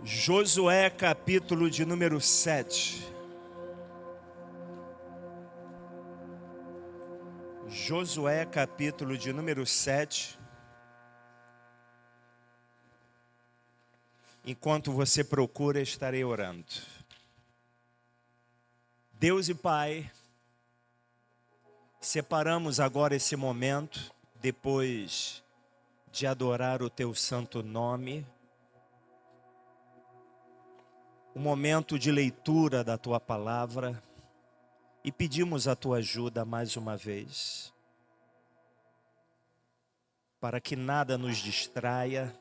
Josué, capítulo de número 7. Josué, capítulo de número 7. Enquanto você procura, estarei orando. Deus e Pai, separamos agora esse momento, depois de adorar o Teu santo nome, um momento de leitura da Tua palavra, e pedimos a Tua ajuda mais uma vez, para que nada nos distraia,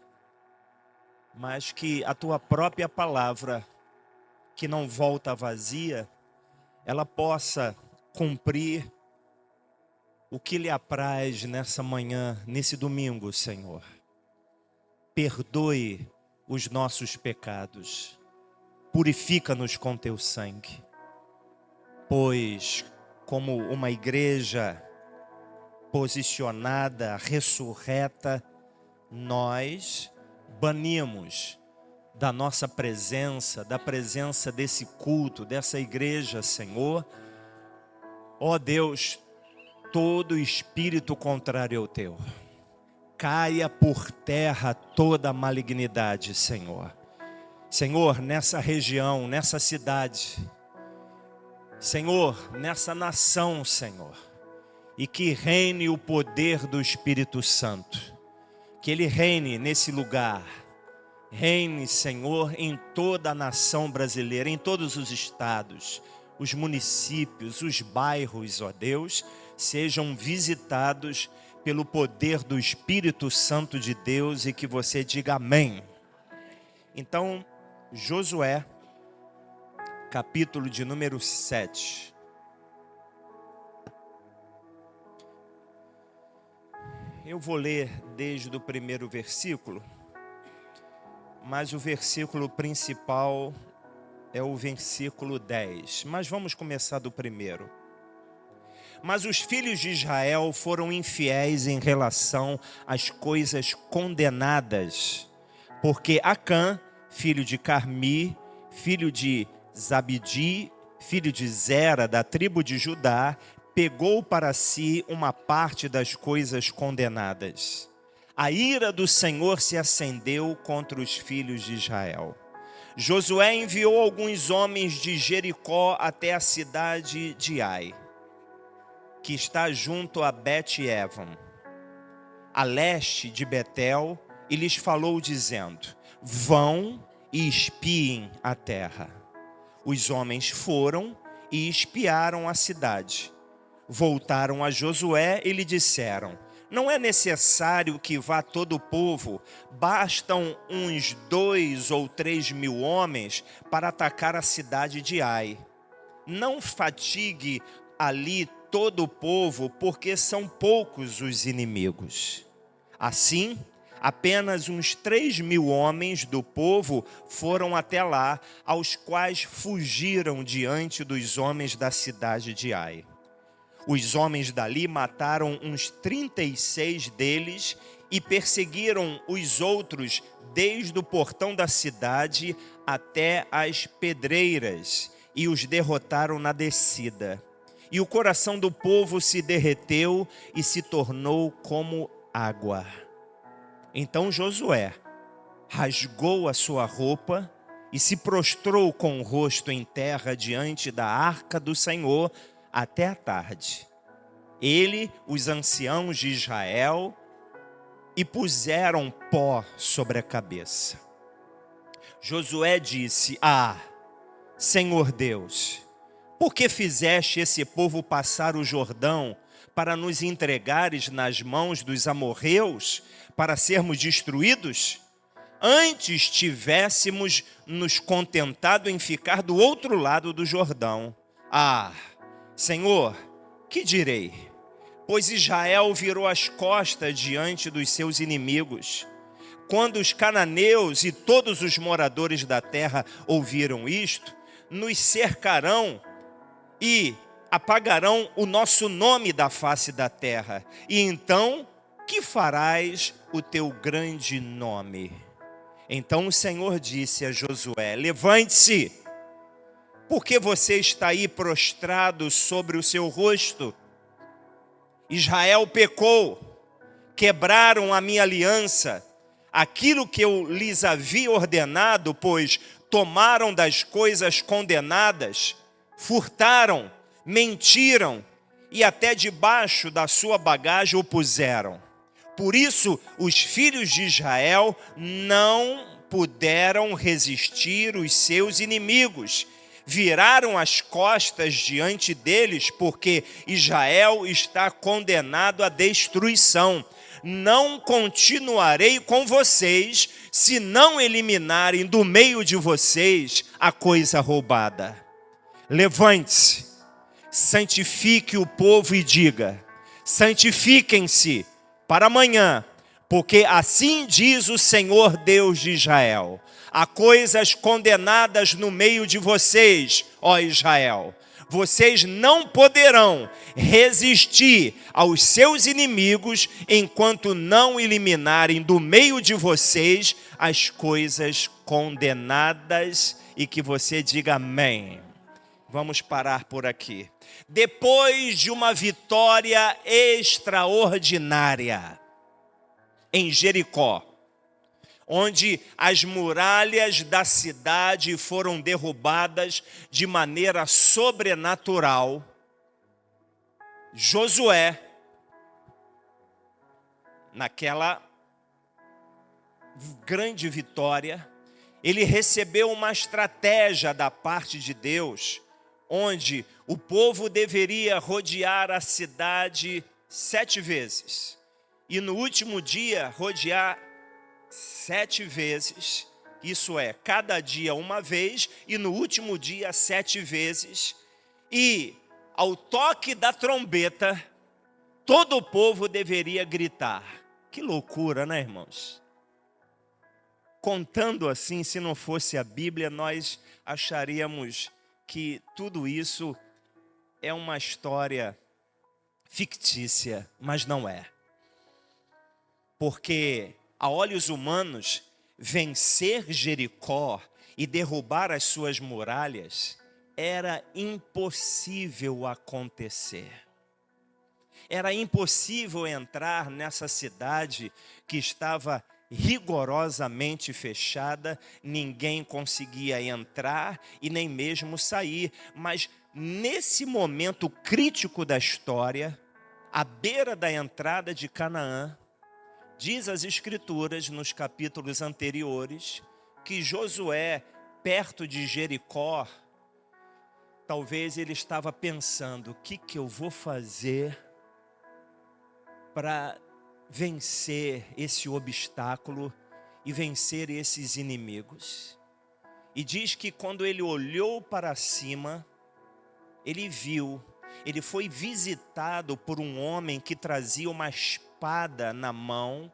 mas que a Tua própria palavra, que não volta vazia, ela possa cumprir o que lhe apraz nessa manhã, nesse domingo, Senhor. Perdoe os nossos pecados, purifica-nos com Teu sangue, pois como uma igreja posicionada, ressurreta, nós banimos da nossa presença, da presença desse culto, dessa igreja, Senhor, ó Deus, todo espírito contrário ao Teu. Caia por terra toda a malignidade, Senhor. Senhor, nessa região, nessa cidade, Senhor, nessa nação, Senhor, e que reine o poder do Espírito Santo, que Ele reine nesse lugar, reine, Senhor, em toda a nação brasileira, em todos os estados, os municípios, os bairros, ó Deus, sejam visitados pelo poder do Espírito Santo de Deus e que você diga amém. Então, Josué, capítulo de número 7. Eu vou ler desde o primeiro versículo, mas o versículo principal é o versículo 10. Mas vamos começar do primeiro. Mas os filhos de Israel foram infiéis em relação às coisas condenadas, porque Acã, filho de Carmi, filho de Zabdi, filho de Zera, da tribo de Judá, pegou para si uma parte das coisas condenadas. A ira do Senhor se acendeu contra os filhos de Israel. Josué enviou alguns homens de Jericó até a cidade de Ai, que está junto a Bet-Evam, a leste de Betel, e lhes falou dizendo: vão e espiem a terra. Os homens foram e espiaram a cidade. Voltaram a Josué e lhe disseram: não é necessário que vá todo o povo, bastam uns 2 ou 3 mil homens para atacar a cidade de Ai. Não fatigue ali todo o povo, porque são poucos os inimigos. Assim, apenas uns 3 mil homens do povo foram até lá, aos quais fugiram diante dos homens da cidade de Ai. Os homens dali mataram uns 36 deles e perseguiram os outros desde o portão da cidade até as pedreiras e os derrotaram na descida. E o coração do povo se derreteu e se tornou como água. Então Josué rasgou a sua roupa e se prostrou com o rosto em terra diante da arca do Senhor até a tarde. Ele, os anciãos de Israel, e puseram pó sobre a cabeça. Josué disse: Senhor Deus, por que fizeste esse povo passar o Jordão para nos entregares nas mãos dos amorreus, para sermos destruídos? Antes tivéssemos nos contentado em ficar do outro lado do Jordão. Senhor, que direi? Pois Israel virou as costas diante dos seus inimigos. Quando os cananeus e todos os moradores da terra ouviram isto, nos cercarão e apagarão o nosso nome da face da terra. E então, que farás o teu grande nome? Então o Senhor disse a Josué: levante-se, porque você está aí prostrado sobre o seu rosto. Israel pecou, quebraram a minha aliança, aquilo que eu lhes havia ordenado, pois tomaram das coisas condenadas, furtaram, mentiram e até debaixo da sua bagagem o puseram. Por isso, os filhos de Israel não puderam resistir os seus inimigos. Viraram as costas diante deles, porque Israel está condenado à destruição. Não continuarei com vocês, se não eliminarem do meio de vocês a coisa roubada. Levante-se, santifique o povo e diga: santifiquem-se para amanhã, porque assim diz o Senhor Deus de Israel: há coisas condenadas no meio de vocês, ó Israel. Vocês não poderão resistir aos seus inimigos enquanto não eliminarem do meio de vocês as coisas condenadas. E que você diga amém. Vamos parar por aqui. Depois de uma vitória extraordinária em Jericó, onde as muralhas da cidade foram derrubadas de maneira sobrenatural, Josué, naquela grande vitória, ele recebeu uma estratégia da parte de Deus, onde o povo deveria rodear a cidade 7 vezes, e no último dia rodear 7 vezes, isso é, cada dia uma vez, e no último dia 7 vezes, e ao toque da trombeta, todo o povo deveria gritar. Que loucura, né, irmãos? Contando assim, se não fosse a Bíblia, nós acharíamos que tudo isso é uma história fictícia, mas não é. Porque a olhos humanos, vencer Jericó e derrubar as suas muralhas era impossível acontecer. Era impossível entrar nessa cidade que estava rigorosamente fechada, ninguém conseguia entrar e nem mesmo sair. Mas nesse momento crítico da história, à beira da entrada de Canaã, diz as Escrituras nos capítulos anteriores que Josué, perto de Jericó, talvez ele estava pensando: o que eu vou fazer para vencer esse obstáculo e vencer esses inimigos? E diz que quando ele olhou para cima, ele viu, ele foi visitado por um homem que trazia uma espada na mão.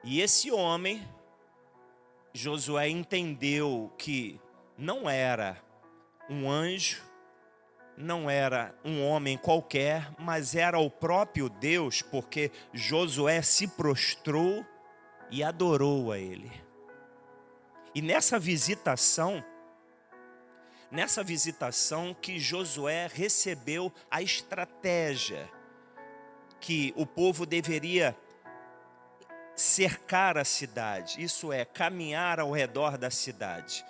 E esse homem, Josué entendeu que não era um anjo, não era um homem qualquer, mas era o próprio Deus, porque Josué se prostrou e adorou a ele. E nessa visitação que Josué recebeu a estratégia que o povo deveria cercar a cidade, isso é, caminhar ao redor da cidade,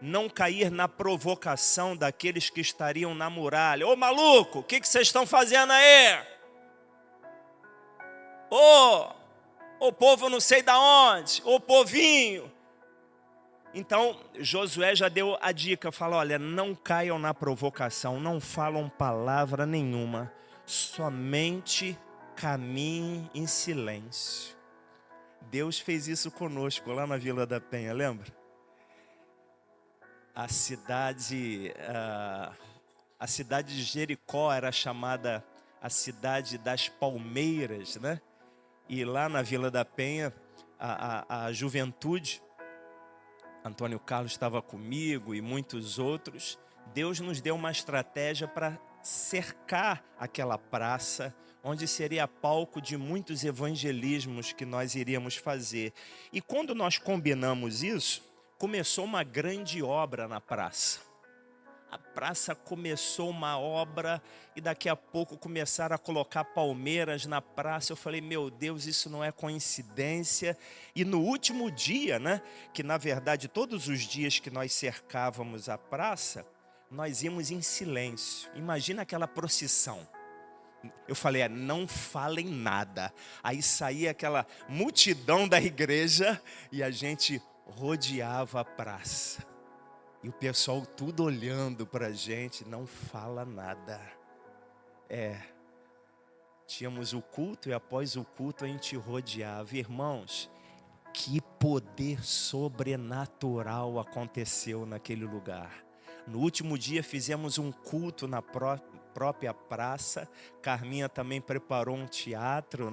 não cair na provocação daqueles que estariam na muralha. Ô maluco, o que vocês estão fazendo aí? Ô povo não sei da onde, ô povinho. Então Josué já deu a dica, fala: olha, não caiam na provocação, não falam palavra nenhuma, somente caminhem em silêncio. Deus fez isso conosco lá na Vila da Penha, lembra? A cidade de Jericó era chamada a cidade das palmeiras, né? E lá na Vila da Penha, a juventude, Antônio Carlos estava comigo e muitos outros, Deus nos deu uma estratégia para cercar aquela praça, onde seria palco de muitos evangelismos que nós iríamos fazer. E quando nós combinamos isso, começou uma grande obra na praça. A praça começou uma obra e daqui a pouco começaram a colocar palmeiras na praça. Eu falei, meu Deus, isso não é coincidência. E no último dia, que na verdade todos os dias que nós cercávamos a praça, nós íamos em silêncio. Imagina aquela procissão. Eu falei, não falem nada. Aí saía aquela multidão da igreja e a gente rodeava a praça. E o pessoal tudo olhando para a gente, não fala nada. Tínhamos o culto e após o culto a gente rodeava. Irmãos, que poder sobrenatural aconteceu naquele lugar. No último dia fizemos um culto na própria praça. Carminha também preparou um teatro,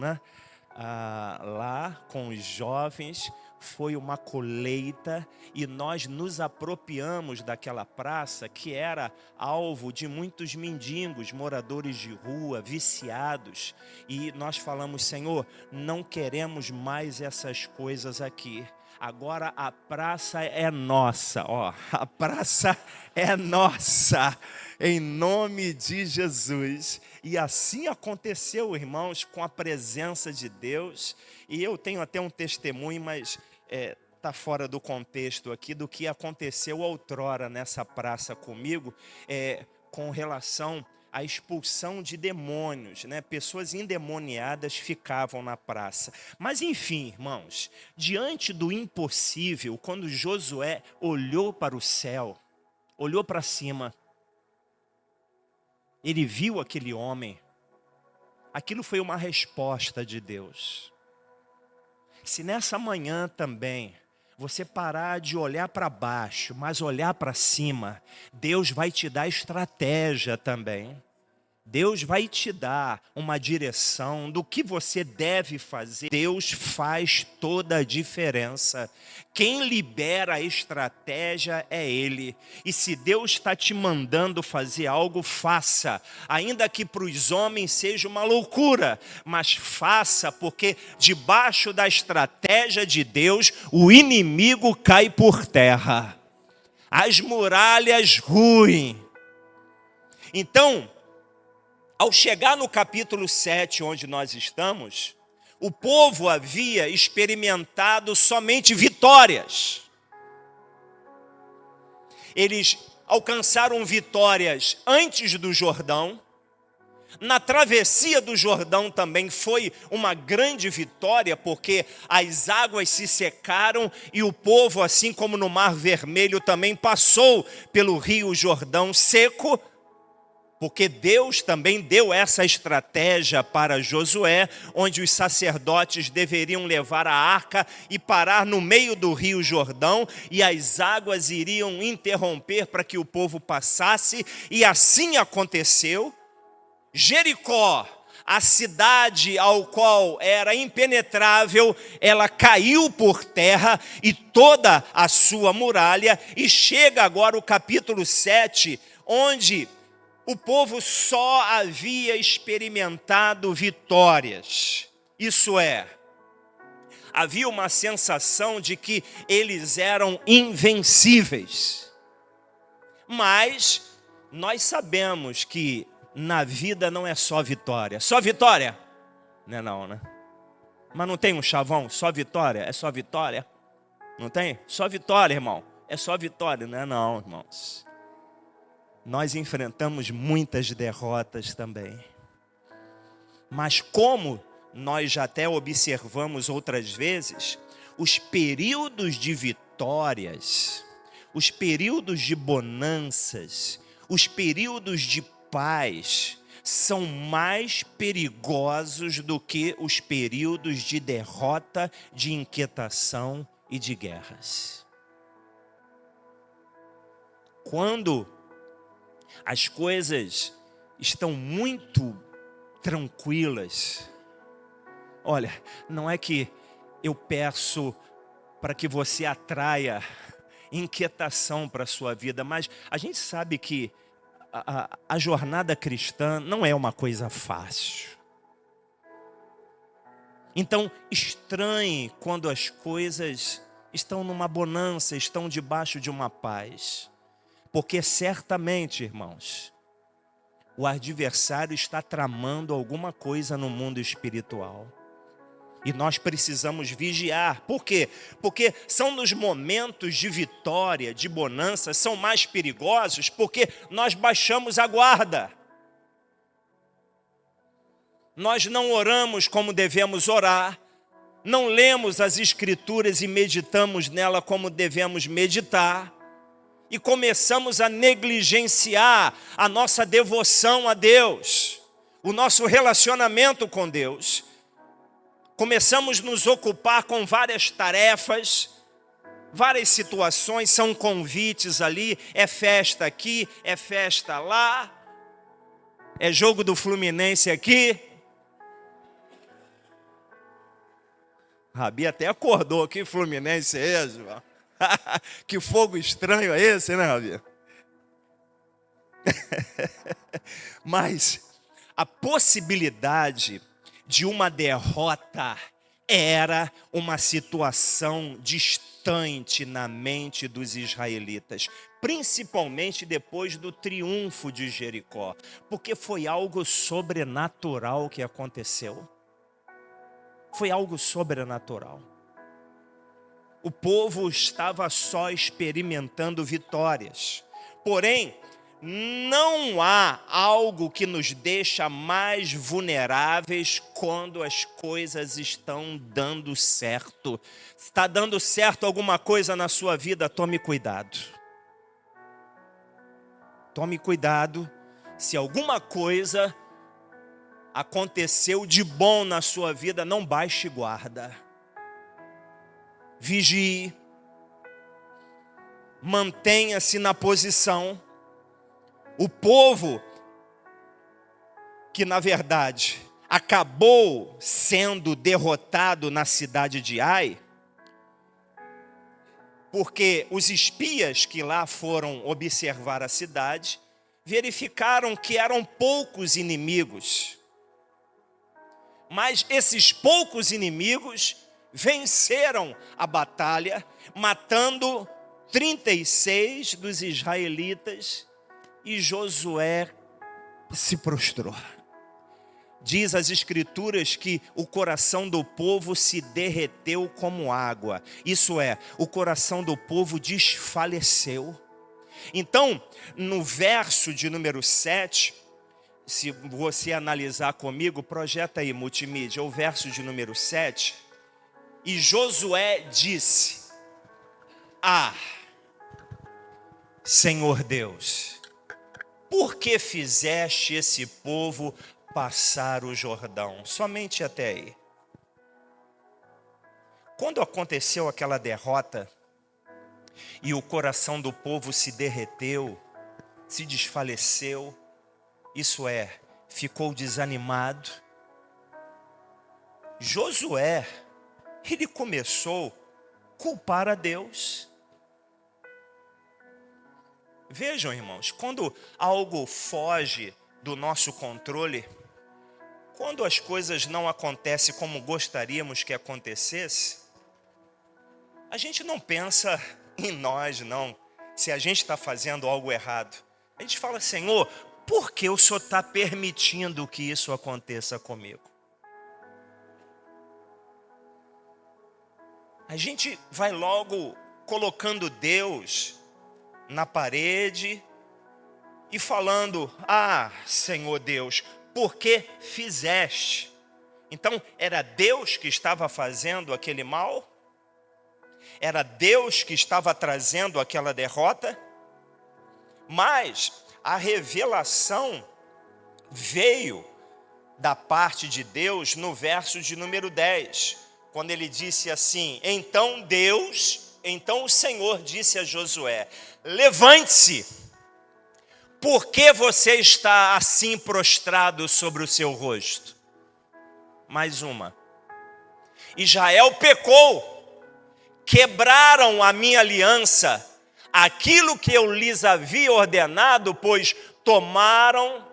lá com os jovens. Foi uma colheita e nós nos apropriamos daquela praça que era alvo de muitos mendigos, moradores de rua, viciados. E nós falamos, Senhor, não queremos mais essas coisas aqui. Agora a praça é nossa, a praça é nossa, em nome de Jesus. E assim aconteceu, irmãos, com a presença de Deus. E eu tenho até um testemunho, mas está fora do contexto aqui, do que aconteceu outrora nessa praça comigo, com relação à expulsão de demônios, Pessoas endemoniadas ficavam na praça. Mas enfim, irmãos, diante do impossível, quando Josué olhou para o céu, olhou para cima, ele viu aquele homem. Aquilo foi uma resposta de Deus. Se nessa manhã também você parar de olhar para baixo, mas olhar para cima, Deus vai te dar estratégia também. Deus vai te dar uma direção do que você deve fazer. Deus faz toda a diferença. Quem libera a estratégia é Ele. E se Deus está te mandando fazer algo, faça. Ainda que para os homens seja uma loucura, mas faça, porque debaixo da estratégia de Deus, o inimigo cai por terra. As muralhas ruem. Então, ao chegar no capítulo 7, onde nós estamos, o povo havia experimentado somente vitórias. Eles alcançaram vitórias antes do Jordão. Na travessia do Jordão também foi uma grande vitória, porque as águas se secaram e o povo, assim como no Mar Vermelho, também passou pelo Rio Jordão seco. Porque Deus também deu essa estratégia para Josué, onde os sacerdotes deveriam levar a arca e parar no meio do rio Jordão, e as águas iriam interromper para que o povo passasse, e assim aconteceu. Jericó, a cidade ao qual era impenetrável, ela caiu por terra e toda a sua muralha, e chega agora o capítulo 7, onde o povo só havia experimentado vitórias. Isso é, havia uma sensação de que eles eram invencíveis. Mas nós sabemos que na vida não é só vitória. Só vitória? Não é não, né? Mas não tem um chavão? Só vitória? É só vitória? Não tem? Só vitória, irmão. É só vitória, não é não, irmãos. Nós enfrentamos muitas derrotas também. Mas como nós já até observamos outras vezes, os períodos de vitórias, os períodos de bonanças, os períodos de paz são mais perigosos do que os períodos de derrota, de inquietação e de guerras. Quando as coisas estão muito tranquilas, olha, não é que eu peço para que você atraia inquietação para a sua vida, mas a gente sabe que a jornada cristã não é uma coisa fácil. Então, estranhe quando as coisas estão numa bonança, estão debaixo de uma paz. Porque certamente, irmãos, o adversário está tramando alguma coisa no mundo espiritual. E nós precisamos vigiar. Por quê? Porque são nos momentos de vitória, de bonança, são mais perigosos, porque nós baixamos a guarda. Nós não oramos como devemos orar, não lemos as Escrituras e meditamos nela como devemos meditar, e começamos a negligenciar a nossa devoção a Deus, o nosso relacionamento com Deus. Começamos a nos ocupar com várias tarefas, várias situações, são convites ali, é festa aqui, é festa lá, é jogo do Fluminense aqui. Rabi até acordou, que Fluminense é esse? Que fogo estranho é esse, né, Rabi? Mas a possibilidade de uma derrota era uma situação distante na mente dos israelitas, principalmente depois do triunfo de Jericó, porque foi algo sobrenatural que aconteceu. Foi algo sobrenatural. O povo estava só experimentando vitórias. Porém, não há algo que nos deixa mais vulneráveis quando as coisas estão dando certo. Está dando certo alguma coisa na sua vida, tome cuidado. Tome cuidado se alguma coisa aconteceu de bom na sua vida, não baixe guarda. Vigie. Mantenha-se na posição. O povo, que na verdade acabou sendo derrotado na cidade de Ai, porque os espias que lá foram observar a cidade, verificaram que eram poucos inimigos. Mas esses poucos inimigos venceram a batalha, matando 36 dos israelitas, e Josué se prostrou. Diz as Escrituras que o coração do povo se derreteu como água. Isso é, o coração do povo desfaleceu. Então, no verso de número 7, se você analisar comigo, projeta aí multimídia, o verso de número 7. E Josué disse: Ah, Senhor Deus, por que fizeste esse povo passar o Jordão? Somente até aí. Quando aconteceu aquela derrota e o coração do povo se derreteu, se desfaleceu, isso é, ficou desanimado, Josué, ele começou a culpar a Deus. Vejam, irmãos, quando algo foge do nosso controle, quando as coisas não acontecem como gostaríamos que acontecesse, a gente não pensa em nós, não, se a gente está fazendo algo errado. A gente fala: Senhor, por que o Senhor está permitindo que isso aconteça comigo? A gente vai logo colocando Deus na parede e falando: Ah, Senhor Deus, por que fizeste? Então, era Deus que estava fazendo aquele mal? Era Deus que estava trazendo aquela derrota? Mas a revelação veio da parte de Deus no verso de número 10, quando ele disse assim: Então o Senhor disse a Josué: Levante-se, por que você está assim prostrado sobre o seu rosto? Mais uma. Israel pecou, quebraram a minha aliança, aquilo que eu lhes havia ordenado, pois tomaram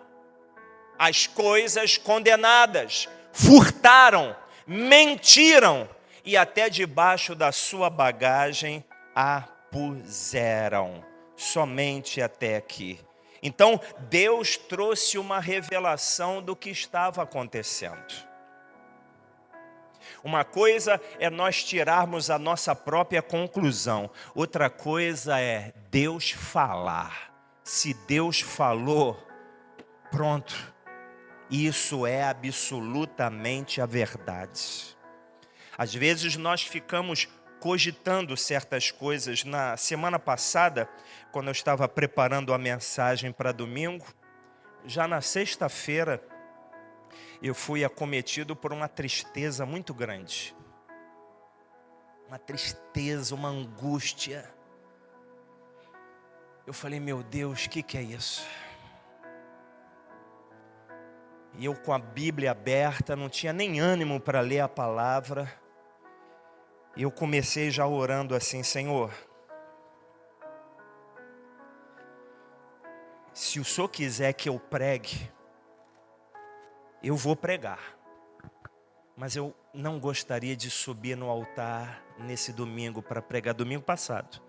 as coisas condenadas, furtaram, mentiram e até debaixo da sua bagagem a puseram. Somente até aqui. Então, Deus trouxe uma revelação do que estava acontecendo. Uma coisa é nós tirarmos a nossa própria conclusão. Outra coisa é Deus falar. Se Deus falou, pronto. Isso é absolutamente a verdade. Às vezes nós ficamos cogitando certas coisas. Na semana passada, quando eu estava preparando a mensagem para domingo, já na sexta-feira, eu fui acometido por uma tristeza muito grande. Uma tristeza, uma angústia. Eu falei, meu Deus, o que é isso? E eu com a Bíblia aberta, não tinha nem ânimo para ler a palavra. E eu comecei já orando assim, Senhor, se o Senhor quiser que eu pregue, eu vou pregar. Mas eu não gostaria de subir no altar nesse domingo para pregar, domingo passado,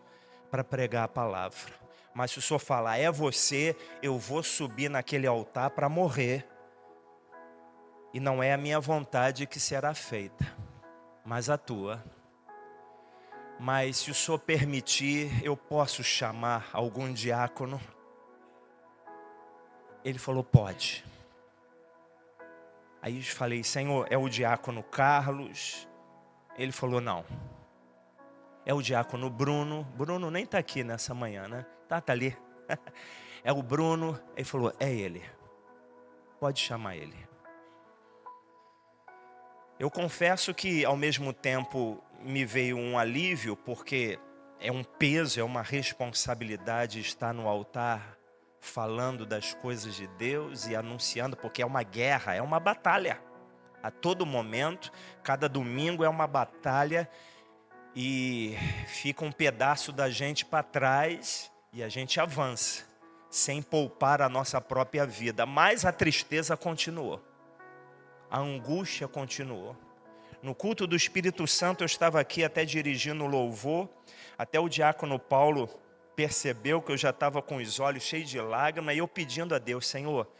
para pregar a palavra. Mas se o Senhor falar, é você, eu vou subir naquele altar para morrer. E não é a minha vontade que será feita, mas a tua. Mas se o Senhor permitir, eu posso chamar algum diácono? Ele falou, pode. Aí eu falei, Senhor, é o diácono Carlos? Ele falou, não. É o diácono Bruno. Bruno nem está aqui nessa manhã, né? Tá ali. É o Bruno. Ele falou, é ele. Pode chamar ele. Eu confesso que ao mesmo tempo me veio um alívio, porque é um peso, é uma responsabilidade estar no altar falando das coisas de Deus e anunciando, porque é uma guerra, é uma batalha. A todo momento, cada domingo é uma batalha e fica um pedaço da gente para trás e a gente avança, sem poupar a nossa própria vida. Mas a tristeza continuou, a angústia continuou. No culto do Espírito Santo eu estava aqui até dirigindo o louvor, até o diácono Paulo percebeu que eu já estava com os olhos cheios de lágrimas, e eu pedindo a Deus, Senhor,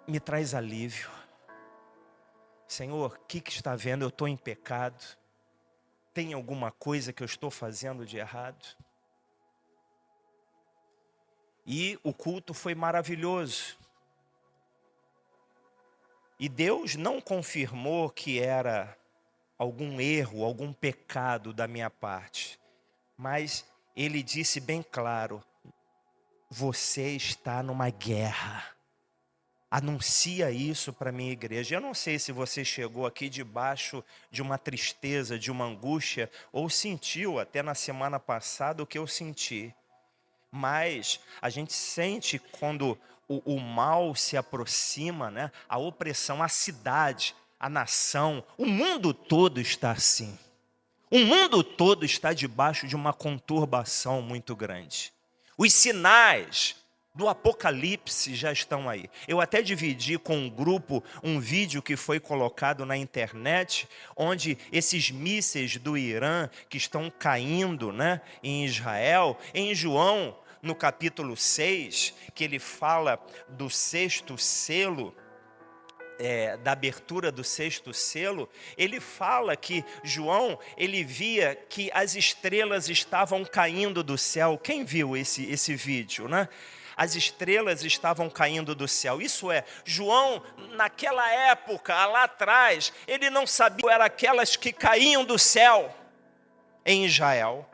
me traz alívio. Senhor, o que está vendo? Eu estou em pecado. Tem alguma coisa que eu estou fazendo de errado? E o culto foi maravilhoso. E Deus não confirmou que era algum erro, algum pecado da minha parte. Mas Ele disse bem claro, você está numa guerra. Anuncia isso para a minha igreja. Eu não sei se você chegou aqui debaixo de uma tristeza, de uma angústia, ou sentiu até na semana passada o que eu senti. Mas a gente sente quando o mal se aproxima, né? A opressão, a cidade, a nação, o mundo todo está assim. O mundo todo está debaixo de uma conturbação muito grande. Os sinais do Apocalipse já estão aí. Eu até dividi com um grupo um vídeo que foi colocado na internet, onde esses mísseis do Irã que estão caindo, né, em Israel, em João, no capítulo 6, que ele fala do sexto selo, da abertura do sexto selo, ele fala que João, ele via que as estrelas estavam caindo do céu. Quem viu esse vídeo, né? As estrelas estavam caindo do céu. Isso é, João, naquela época, lá atrás, ele não sabia, eram aquelas que caíam do céu em Israel.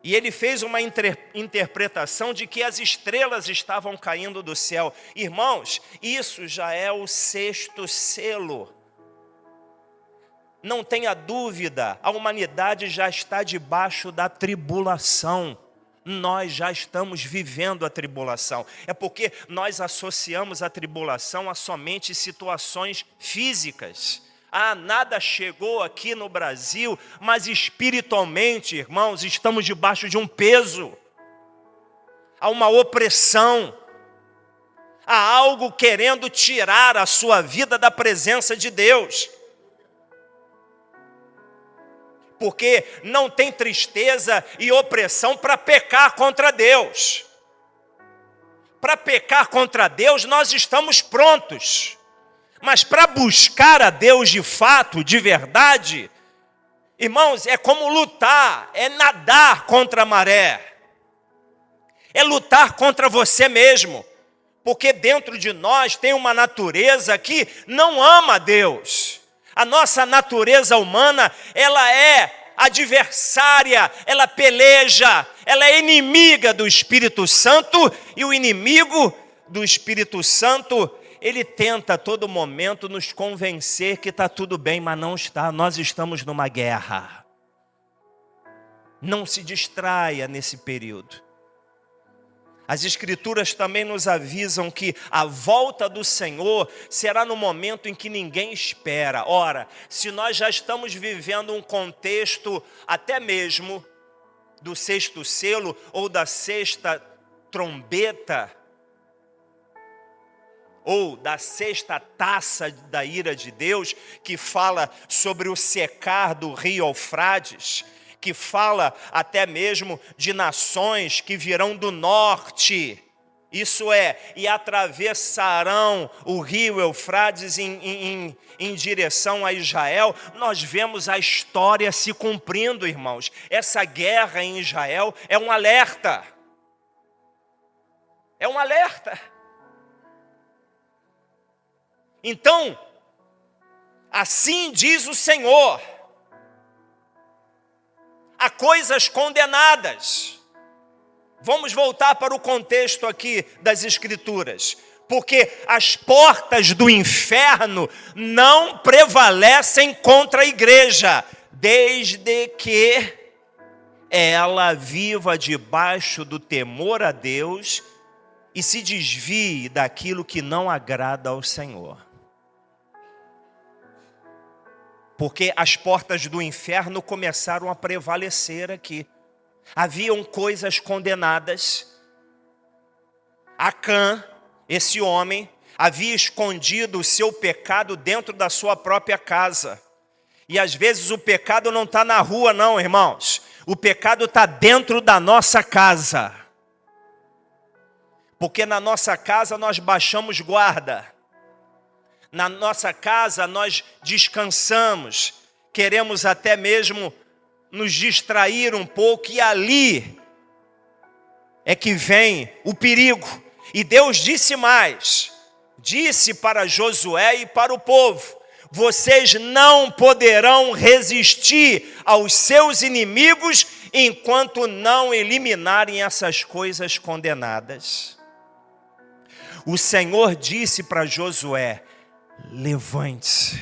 E ele fez uma interpretação de que as estrelas estavam caindo do céu. Irmãos, isso já é o sexto selo. Não tenha dúvida, a humanidade já está debaixo da tribulação. Nós já estamos vivendo a tribulação. É porque nós associamos a tribulação a somente situações físicas. Nada chegou aqui no Brasil, mas espiritualmente, irmãos, estamos debaixo de um peso. a uma opressão, a algo querendo tirar a sua vida da presença de Deus. Porque não tem tristeza e opressão para pecar contra Deus. Para pecar contra Deus nós estamos prontos. Mas para buscar a Deus de fato, de verdade, irmãos, é como lutar, é nadar contra a maré. É lutar contra você mesmo. Porque dentro de nós tem uma natureza que não ama a Deus. A nossa natureza humana, ela é adversária, ela peleja, ela é inimiga do Espírito Santo, e o inimigo do Espírito Santo, ele tenta a todo momento nos convencer que está tudo bem, mas não está. Nós estamos numa guerra. Não se distraia nesse período. As Escrituras também nos avisam que a volta do Senhor será no momento em que ninguém espera. Ora, se nós já estamos vivendo um contexto até mesmo do sexto selo ou da sexta trombeta, ou da sexta taça da ira de Deus, que fala sobre o secar do rio Eufrates, que fala até mesmo de nações que virão do norte, isso é, e atravessarão o rio Eufrates em direção a Israel. Nós vemos a história se cumprindo, irmãos. Essa guerra em Israel é um alerta. É um alerta. Então, assim diz o Senhor: há coisas condenadas. Vamos voltar para o contexto aqui das Escrituras. Porque as portas do inferno não prevalecem contra a igreja, desde que ela viva debaixo do temor a Deus e se desvie daquilo que não agrada ao Senhor. Porque as portas do inferno começaram a prevalecer aqui. Haviam coisas condenadas. Acã, esse homem, havia escondido o seu pecado dentro da sua própria casa. E às vezes o pecado não está na rua não, irmãos. O pecado está dentro da nossa casa. Porque na nossa casa nós baixamos guarda. Na nossa casa nós descansamos, queremos até mesmo nos distrair um pouco, e ali é que vem o perigo. E Deus disse mais, disse para Josué e para o povo: vocês não poderão resistir aos seus inimigos enquanto não eliminarem essas coisas condenadas. O Senhor disse para Josué: levante-se.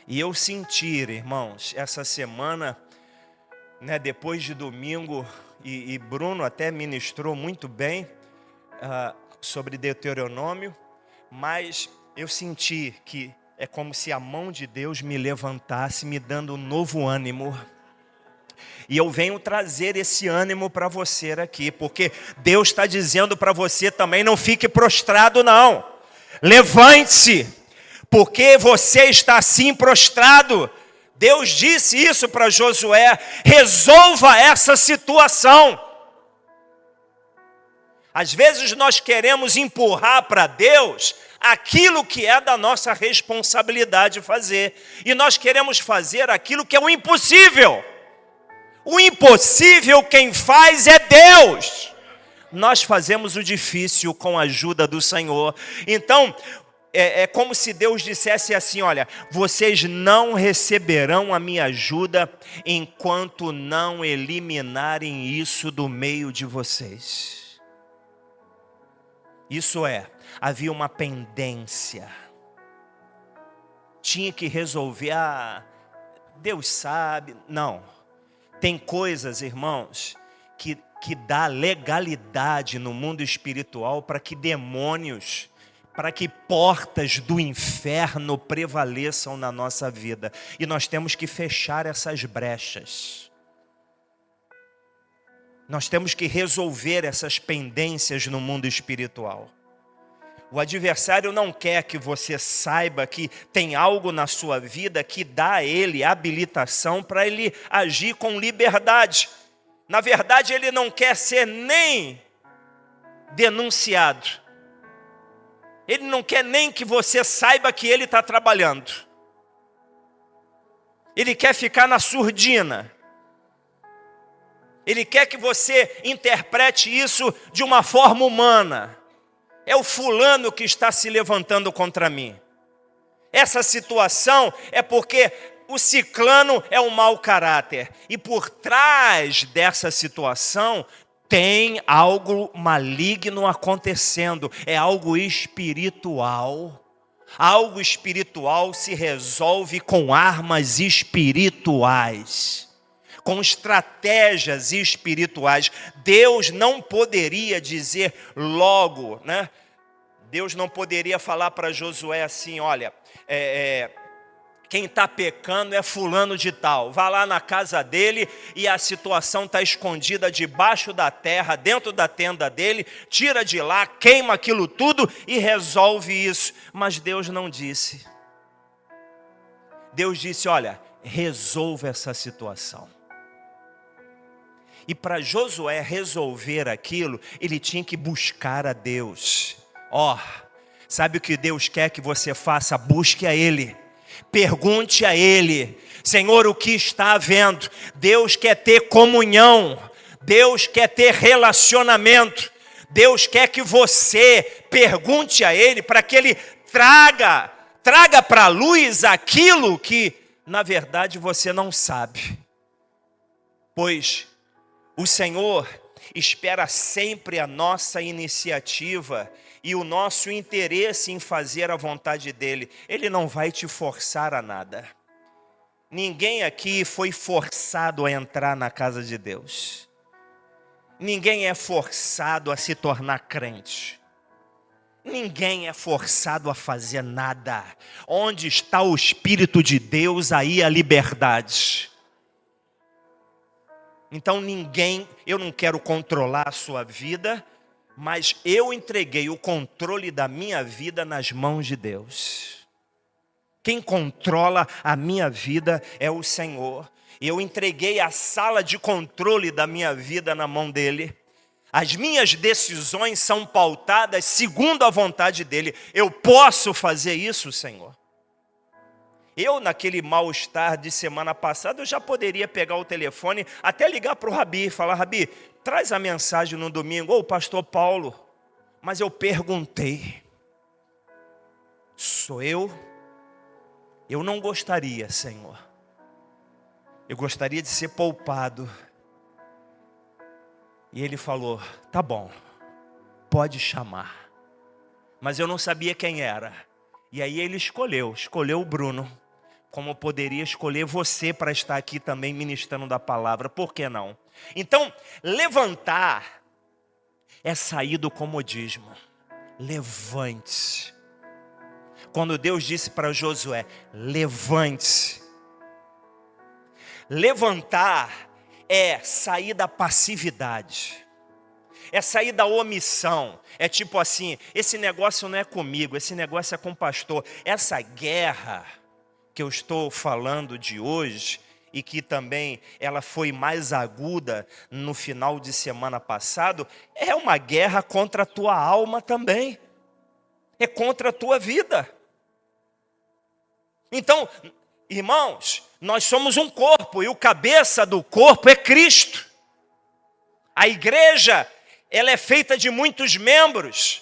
E eu senti, irmãos, essa semana, depois de domingo, e Bruno até ministrou muito bem sobre Deuteronômio, mas eu senti que é como se a mão de Deus me levantasse, me dando um novo ânimo. E eu venho trazer esse ânimo para você aqui, porque Deus está dizendo para você também: não fique prostrado não. Levante-se, porque você está assim prostrado. Deus disse isso para Josué: resolva essa situação. Às vezes nós queremos empurrar para Deus aquilo que é da nossa responsabilidade fazer. E nós queremos fazer aquilo que é o impossível. O impossível quem faz é Deus. Nós fazemos o difícil com a ajuda do Senhor. Então, é como se Deus dissesse assim: olha, vocês não receberão a minha ajuda enquanto não eliminarem isso do meio de vocês. Isso é, havia uma pendência. Tinha que resolver, Deus sabe. Não. Tem coisas, irmãos, que dá legalidade no mundo espiritual para que demônios, para que portas do inferno prevaleçam na nossa vida. E nós temos que fechar essas brechas. Nós temos que resolver essas pendências no mundo espiritual. O adversário não quer que você saiba que tem algo na sua vida que dá a ele habilitação para ele agir com liberdade. Na verdade, ele não quer ser nem denunciado. Ele não quer nem que você saiba que ele está trabalhando. Ele quer ficar na surdina. Ele quer que você interprete isso de uma forma humana. É o fulano que está se levantando contra mim. Essa situação é porque o ciclano é um mau caráter. E por trás dessa situação tem algo maligno acontecendo. É algo espiritual. Algo espiritual se resolve com armas espirituais, com estratégias espirituais. Deus não poderia dizer logo, né? Deus não poderia falar para Josué assim, olha, quem está pecando é fulano de tal. Vá lá na casa dele e a situação está escondida debaixo da terra, dentro da tenda dele. Tira de lá, queima aquilo tudo e resolve isso. Mas Deus não disse. Deus disse, olha, resolva essa situação. E para Josué resolver aquilo, ele tinha que buscar a Deus. Sabe o que Deus quer que você faça? Busque a Ele. Pergunte a Ele, Senhor, o que está havendo? Deus quer ter comunhão. Deus quer ter relacionamento. Deus quer que você pergunte a Ele para que Ele traga para a luz aquilo que, na verdade, você não sabe. Pois o Senhor espera sempre a nossa iniciativa e o nosso interesse em fazer a vontade dEle. Ele não vai te forçar a nada. Ninguém aqui foi forçado a entrar na casa de Deus. Ninguém é forçado a se tornar crente. Ninguém é forçado a fazer nada. Onde está o Espírito de Deus, aí a liberdade. Então eu não quero controlar a sua vida, mas eu entreguei o controle da minha vida nas mãos de Deus. Quem controla a minha vida é o Senhor. Eu entreguei a sala de controle da minha vida na mão dEle. As minhas decisões são pautadas segundo a vontade dEle. Eu posso fazer isso, Senhor? Eu, naquele mal-estar de semana passada, eu já poderia pegar o telefone, até ligar para o Rabi e falar, Rabi, traz a mensagem no domingo, ou pastor Paulo. Mas eu perguntei, sou eu? Eu não gostaria, Senhor. Eu gostaria de ser poupado. E ele falou, tá bom, pode chamar. Mas eu não sabia quem era. E aí ele escolheu o Bruno. Como poderia escolher você para estar aqui também ministrando da palavra, por que não? Então, levantar é sair do comodismo. Levante-se. Quando Deus disse para Josué, levante-se. Levantar é sair da passividade. É sair da omissão. É tipo assim, esse negócio não é comigo, esse negócio é com o pastor. Essa guerra que eu estou falando de hoje, e que também ela foi mais aguda no final de semana passado, é uma guerra contra a tua alma também. É contra a tua vida. Então, irmãos, nós somos um corpo, e o cabeça do corpo é Cristo. A igreja, ela é feita de muitos membros.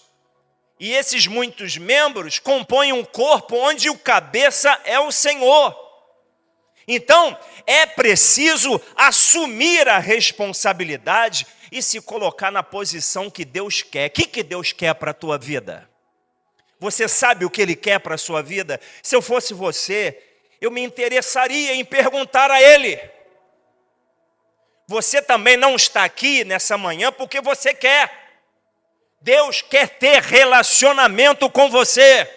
E esses muitos membros compõem um corpo onde o cabeça é o Senhor. Então, é preciso assumir a responsabilidade e se colocar na posição que Deus quer. O que Deus quer para a tua vida? Você sabe o que Ele quer para a sua vida? Se eu fosse você, eu me interessaria em perguntar a Ele. Você também não está aqui nessa manhã porque você quer. Deus quer ter relacionamento com você.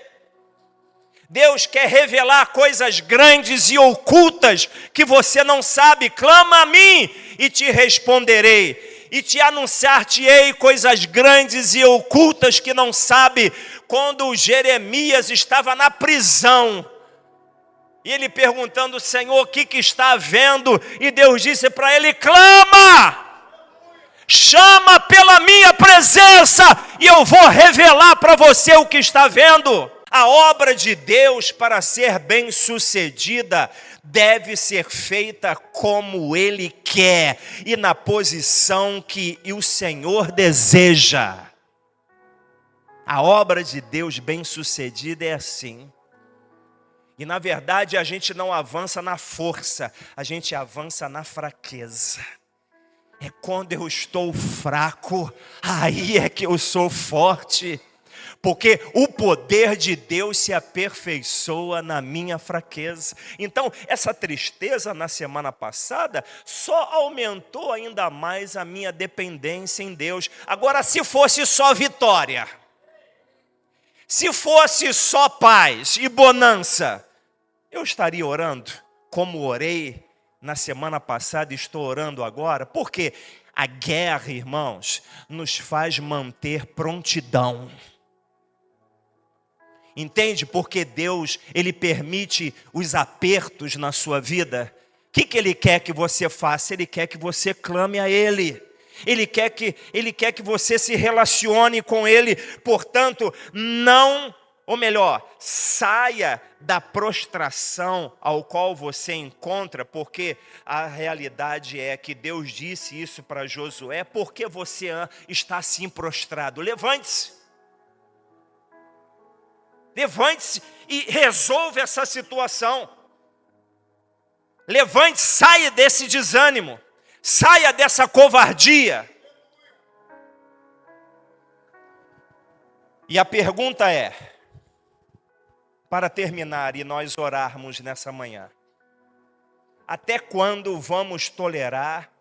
Deus quer revelar coisas grandes e ocultas que você não sabe. Clama a mim e te responderei. e te anunciar-te-ei coisas grandes e ocultas que não sabe. Quando Jeremias estava na prisão, e ele perguntando: Senhor, o que está havendo? E Deus disse para ele: clama! Chama pela minha presença e eu vou revelar para você o que está vendo. A obra de Deus, para ser bem-sucedida, deve ser feita como Ele quer e na posição que o Senhor deseja. A obra de Deus bem-sucedida é assim. E na verdade a gente não avança na força, a gente avança na fraqueza. É quando eu estou fraco, aí é que eu sou forte. Porque o poder de Deus se aperfeiçoa na minha fraqueza. Então, essa tristeza na semana passada só aumentou ainda mais a minha dependência em Deus. Agora, se fosse só vitória, se fosse só paz e bonança, eu estaria orando como orei na semana passada e estou orando agora. Porque a guerra, irmãos, nos faz manter prontidão. Entende? Porque Deus, Ele permite os apertos na sua vida. O que Ele quer que você faça? Ele quer que você clame a Ele. Ele quer que você se relacione com Ele. Portanto, saia da prostração ao qual você encontra, porque a realidade é que Deus disse isso para Josué: porque você está assim prostrado? Levante-se. Levante-se e resolva essa situação. Levante-se, saia desse desânimo. Saia dessa covardia. E a pergunta é, para terminar e nós orarmos nessa manhã: até quando vamos tolerar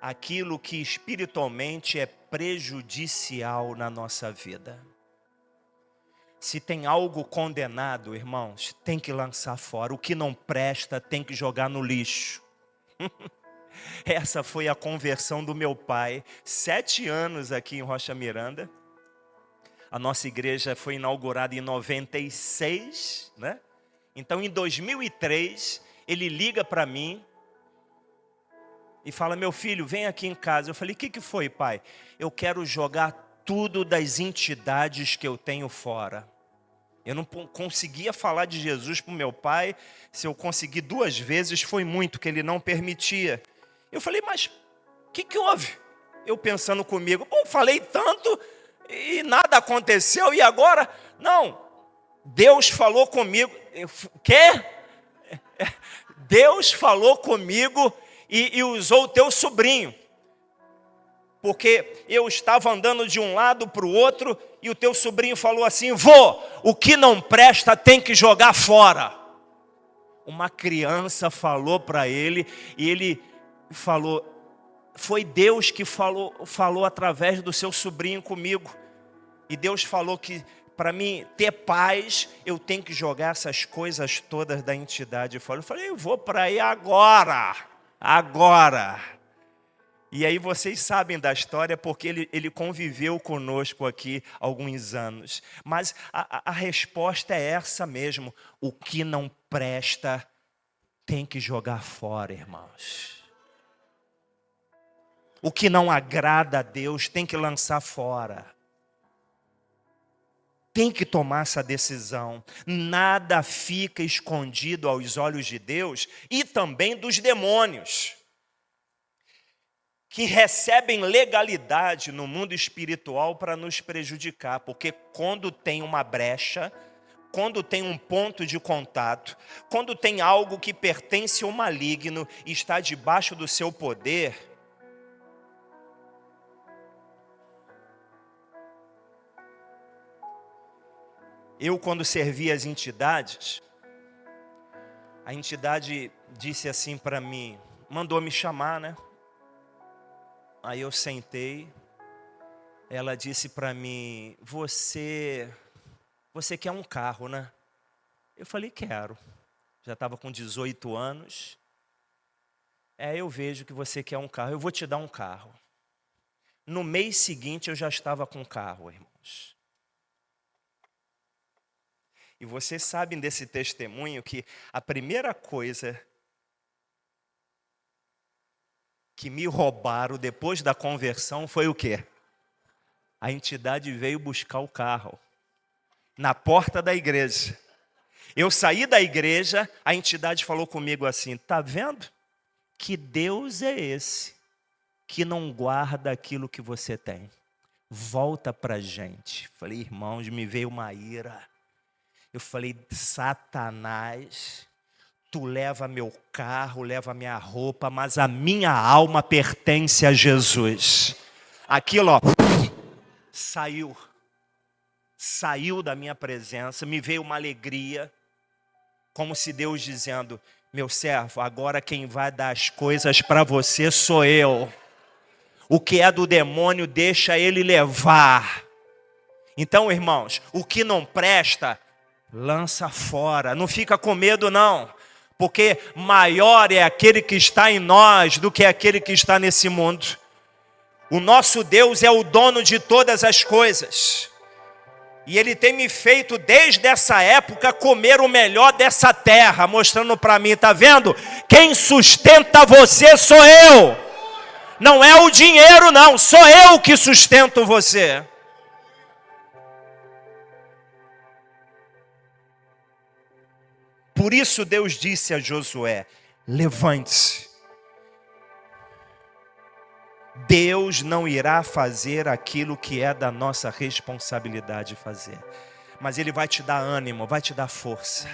aquilo que espiritualmente é prejudicial na nossa vida? Se tem algo condenado, irmãos, tem que lançar fora. O que não presta tem que jogar no lixo. Essa foi a conversão do meu pai. 7 anos aqui em Rocha Miranda. A nossa igreja foi inaugurada em 96, né? Então, em 2003, ele liga para mim e fala: meu filho, vem aqui em casa. Eu falei: o que foi, pai? Eu quero jogar tudo das entidades que eu tenho fora. Eu não conseguia falar de Jesus para o meu pai. Se eu consegui 2 vezes, foi muito, que ele não permitia. Eu falei: mas o que houve? Eu pensando comigo: pô, falei tanto e nada aconteceu, e agora? Não, Deus falou comigo. Quê? Deus falou comigo e usou o teu sobrinho. Porque eu estava andando de um lado para o outro e o teu sobrinho falou assim: vô, o que não presta tem que jogar fora. Uma criança falou para ele e ele falou: foi Deus que falou através do seu sobrinho comigo. E Deus falou que para mim ter paz, eu tenho que jogar essas coisas todas da entidade fora. Eu falei: eu vou para aí agora. E aí vocês sabem da história, porque ele conviveu conosco aqui alguns anos. Mas a resposta é essa mesmo: o que não presta tem que jogar fora, irmãos. O que não agrada a Deus tem que lançar fora. Tem que tomar essa decisão. Nada fica escondido aos olhos de Deus e também dos demônios, que recebem legalidade no mundo espiritual para nos prejudicar. Porque quando tem uma brecha, quando tem um ponto de contato, quando tem algo que pertence ao maligno e está debaixo do seu poder, eu, quando servi as entidades, a entidade disse assim para mim, mandou me chamar, né? Aí eu sentei, ela disse para mim: você quer um carro, né? Eu falei: quero. Já estava com 18 anos. Eu vejo que você quer um carro, eu vou te dar um carro. No mês seguinte eu já estava com carro, irmãos. E vocês sabem desse testemunho que a primeira coisa que me roubaram depois da conversão foi o quê? A entidade veio buscar o carro na porta da igreja. Eu saí da igreja, a entidade falou comigo assim: tá vendo? Que Deus é esse que não guarda aquilo que você tem. Volta pra gente. Falei, irmãos, me veio uma ira. Eu falei, Satanás, tu leva meu carro, leva minha roupa, mas a minha alma pertence a Jesus. Aquilo, ó, saiu da minha presença, me veio uma alegria, como se Deus dizendo: meu servo, agora quem vai dar as coisas para você sou eu. O que é do demônio, deixa ele levar. Então, irmãos, o que não presta, lança fora. Não fica com medo, não. Porque maior é aquele que está em nós do que aquele que está nesse mundo. O nosso Deus é o dono de todas as coisas. E Ele tem me feito, desde essa época, comer o melhor dessa terra. Mostrando para mim, tá vendo? Quem sustenta você sou eu. Não é o dinheiro, não. Sou eu que sustento você. Por isso Deus disse a Josué: levante-se. Deus não irá fazer aquilo que é da nossa responsabilidade fazer. Mas Ele vai te dar ânimo, vai te dar força.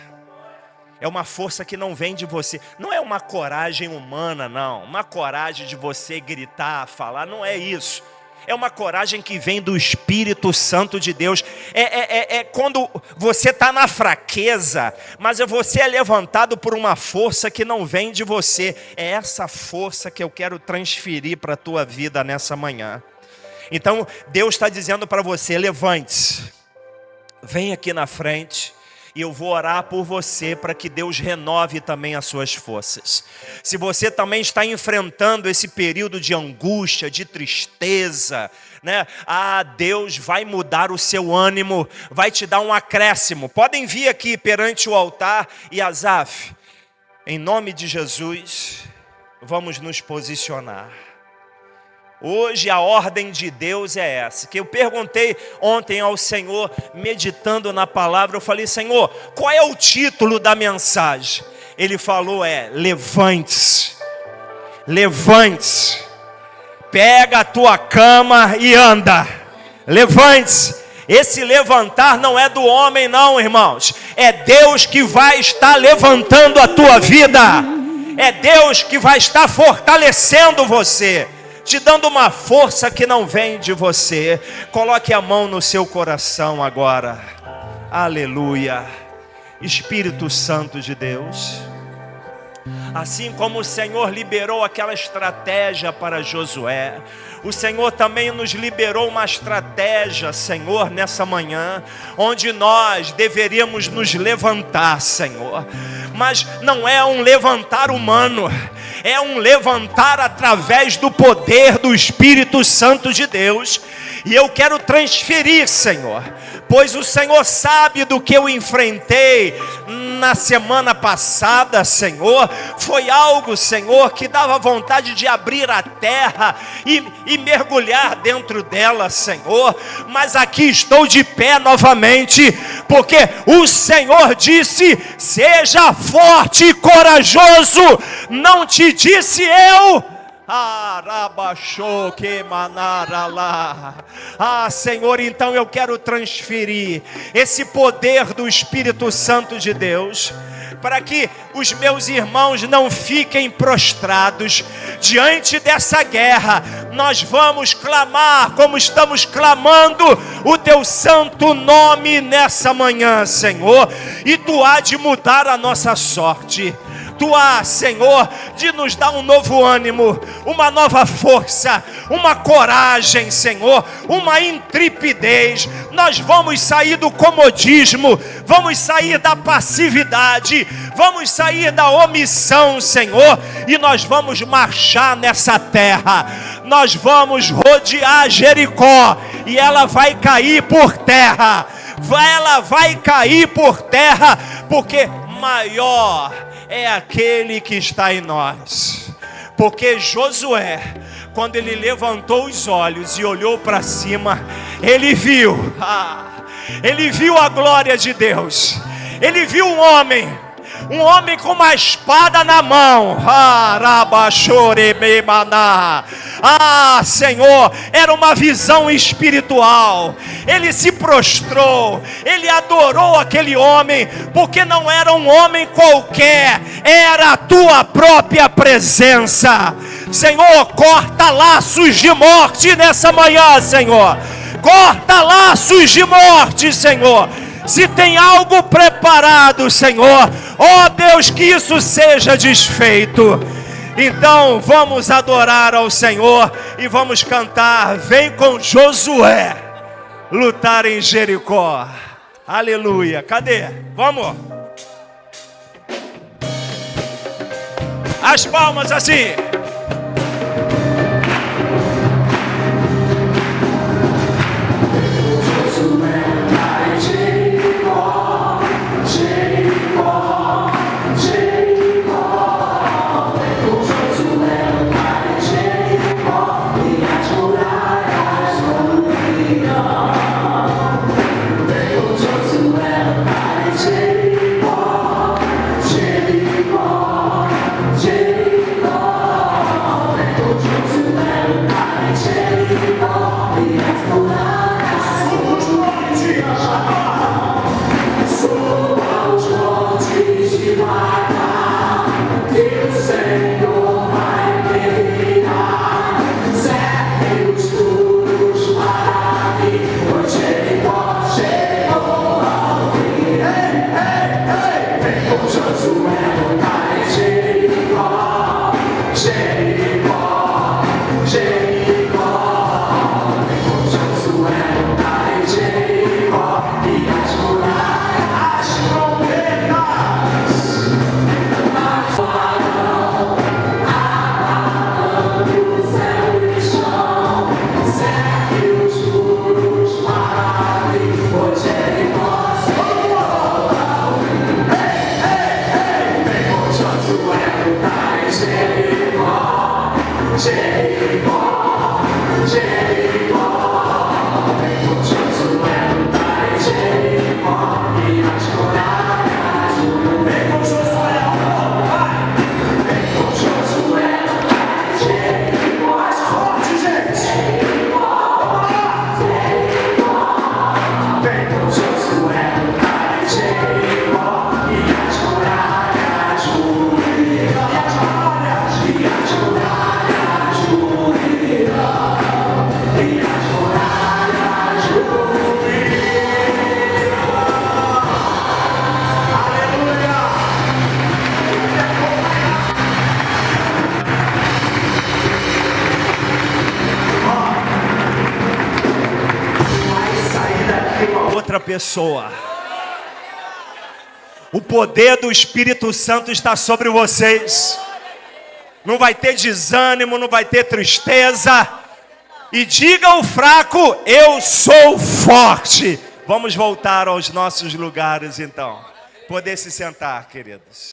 É uma força que não vem de você. Não é uma coragem humana, não. Uma coragem de você gritar, falar. Não é isso. É uma coragem que vem do Espírito Santo de Deus. É quando você está na fraqueza, mas você é levantado por uma força que não vem de você. É essa força que eu quero transferir para a tua vida nessa manhã. Então, Deus está dizendo para você: levante-se. Vem aqui na frente. E eu vou orar por você para que Deus renove também as suas forças. Se você também está enfrentando esse período de angústia, de tristeza, né? Deus vai mudar o seu ânimo, vai te dar um acréscimo. Podem vir aqui perante o altar e Asaf, em nome de Jesus, vamos nos posicionar. Hoje a ordem de Deus é essa, que eu perguntei ontem ao Senhor, meditando na palavra, eu falei: Senhor, qual é o título da mensagem? Ele falou: levante-se, levante-se, pega a tua cama e anda, levante-se. Esse levantar não é do homem não, irmãos, é Deus que vai estar levantando a tua vida, é Deus que vai estar fortalecendo você, te dando uma força que não vem de você. Coloque a mão no seu coração agora. Aleluia. Espírito Santo de Deus, assim como o Senhor liberou aquela estratégia para Josué, o Senhor também nos liberou uma estratégia, Senhor, nessa manhã, onde nós deveríamos nos levantar, Senhor. Mas não é um levantar humano, é um levantar através do poder do Espírito Santo de Deus. E eu quero transferir, Senhor, pois o Senhor sabe do que eu enfrentei na semana passada, Senhor. Foi algo, Senhor, que dava vontade de abrir a terra e mergulhar dentro dela, Senhor. Mas aqui estou de pé novamente, porque o Senhor disse: seja forte e corajoso. Não te disse eu? Senhor, então eu quero transferir esse poder do Espírito Santo de Deus, para que os meus irmãos não fiquem prostrados diante dessa guerra. Nós vamos clamar como estamos clamando o teu santo nome nessa manhã, Senhor, e tu há de mudar a nossa sorte. tua, Senhor, de nos dar um novo ânimo, uma nova força, uma coragem, Senhor, uma intrepidez. Nós vamos sair do comodismo, vamos sair da passividade, vamos sair da omissão, Senhor, e nós vamos marchar nessa terra. Nós vamos rodear Jericó e ela vai cair por terra. Ela vai cair por terra, porque maior é aquele que está em nós. Porque Josué, quando ele levantou os olhos e olhou para cima, ele viu a glória de Deus. Ele viu um homem com uma espada na mão. Senhor, era uma visão espiritual. Ele se prostrou, ele adorou aquele homem, porque não era um homem qualquer, era a tua própria presença. Senhor, corta laços de morte nessa manhã, Senhor. Corta laços de morte, Senhor. Se tem algo preparado, Senhor, ó Deus, que isso seja desfeito. Então vamos adorar ao Senhor e vamos cantar: vem com Josué lutar em Jericó. Aleluia. Cadê? Vamos. As palmas assim. Pessoa. O poder do Espírito Santo está sobre vocês. Não vai ter desânimo, não vai ter tristeza. E diga ao fraco: eu sou forte. Vamos voltar aos nossos lugares então. Poder se sentar, queridos.